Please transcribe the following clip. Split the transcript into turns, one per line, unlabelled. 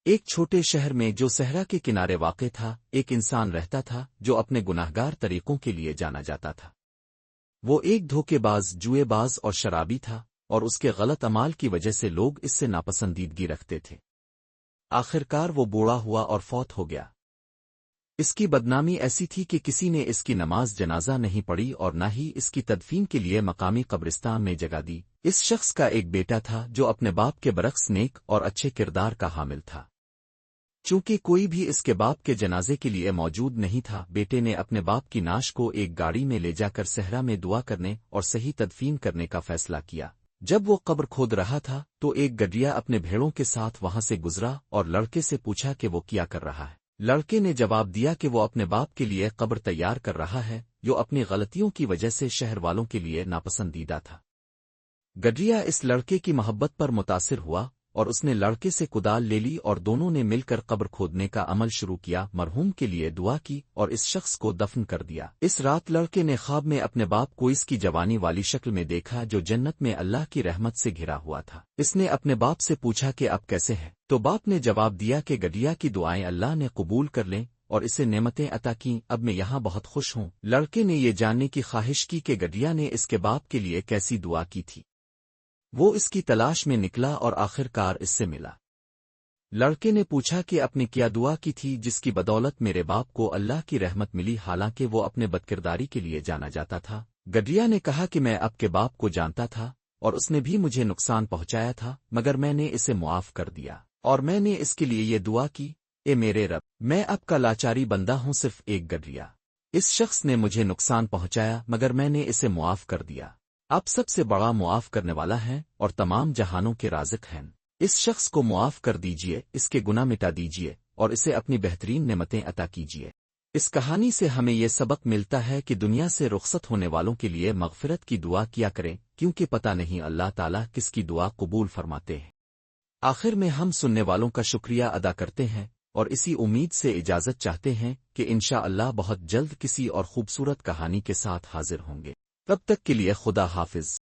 ایک چھوٹے شہر میں جو صحرا کے کنارے واقع تھا، ایک انسان رہتا تھا جو اپنے گناہگار طریقوں کے لیے جانا جاتا تھا۔ وہ ایک دھوکے باز، جوئے باز اور شرابی تھا، اور اس کے غلط اعمال کی وجہ سے لوگ اس سے ناپسندیدگی رکھتے تھے۔ آخرکار وہ بوڑھا ہوا اور فوت ہو گیا۔ اس کی بدنامی ایسی تھی کہ کسی نے اس کی نماز جنازہ نہیں پڑھی اور نہ ہی اس کی تدفین کے لیے مقامی قبرستان میں جگہ دی۔ اس شخص کا ایک بیٹا تھا جو اپنے باپ کے برعکس نیک اور اچھے کردار کا حامل تھا۔ چونکہ کوئی بھی اس کے باپ کے جنازے کے لیے موجود نہیں تھا، بیٹے نے اپنے باپ کی نعش کو ایک گاڑی میں لے جا کر صحرا میں دعا کرنے اور صحیح تدفین کرنے کا فیصلہ کیا۔ جب وہ قبر کھود رہا تھا تو ایک گڈریا اپنے بھیڑوں کے ساتھ وہاں سے گزرا اور لڑکے سے پوچھا کہ وہ کیا کر رہا ہے۔ لڑکے نے جواب دیا کہ وہ اپنے باپ کے لیے قبر تیار کر رہا ہے، جو اپنی غلطیوں کی وجہ سے شہر والوں کے لیے ناپسندیدہ تھا۔ گڈریا اس لڑکے کی محبت پر متاثر ہوا اور اس نے لڑکے سے کدال لے لی اور دونوں نے مل کر قبر کھودنے کا عمل شروع کیا، مرحوم کے لیے دعا کی اور اس شخص کو دفن کر دیا۔ اس رات لڑکے نے خواب میں اپنے باپ کو اس کی جوانی والی شکل میں دیکھا جو جنت میں اللہ کی رحمت سے گھرا ہوا تھا۔ اس نے اپنے باپ سے پوچھا کہ اب کیسے ہے، تو باپ نے جواب دیا کہ گڈریا کی دعائیں اللہ نے قبول کر لیں اور اسے نعمتیں عطا کیں، اب میں یہاں بہت خوش ہوں۔ لڑکے نے یہ جاننے کی خواہش کی کہ گڈریا نے اس کے باپ کے لیے کیسی دعا کی تھی۔ وہ اس کی تلاش میں نکلا اور آخرکار اس سے ملا۔ لڑکے نے پوچھا کہ اپنی کیا دعا کی تھی جس کی بدولت میرے باپ کو اللہ کی رحمت ملی، حالانکہ وہ اپنے بدکرداری کے لیے جانا جاتا تھا۔ گڈریا نے کہا کہ میں آپ کے باپ کو جانتا تھا اور اس نے بھی مجھے نقصان پہنچایا تھا، مگر میں نے اسے معاف کر دیا اور میں نے اس کے لیے یہ دعا کی، اے میرے رب، میں آپ کا لاچاری بندہ ہوں، صرف ایک گڈریا۔ اس شخص نے مجھے نقصان پہنچایا مگر میں نے اسے معاف کر دیا۔ آپ سب سے بڑا معاف کرنے والا ہیں اور تمام جہانوں کے رازق ہیں۔ اس شخص کو معاف کر دیجئے، اس کے گناہ مٹا دیجئے اور اسے اپنی بہترین نعمتیں عطا کیجئے۔ اس کہانی سے ہمیں یہ سبق ملتا ہے کہ دنیا سے رخصت ہونے والوں کے لیے مغفرت کی دعا کیا کریں، کیونکہ پتہ نہیں اللہ تعالیٰ کس کی دعا قبول فرماتے ہیں۔ آخر میں ہم سننے والوں کا شکریہ ادا کرتے ہیں اور اسی امید سے اجازت چاہتے ہیں کہ انشاءاللہ بہت جلد کسی اور خوبصورت کہانی کے ساتھ حاضر ہوں گے۔ تب تک کے لیے خدا حافظ۔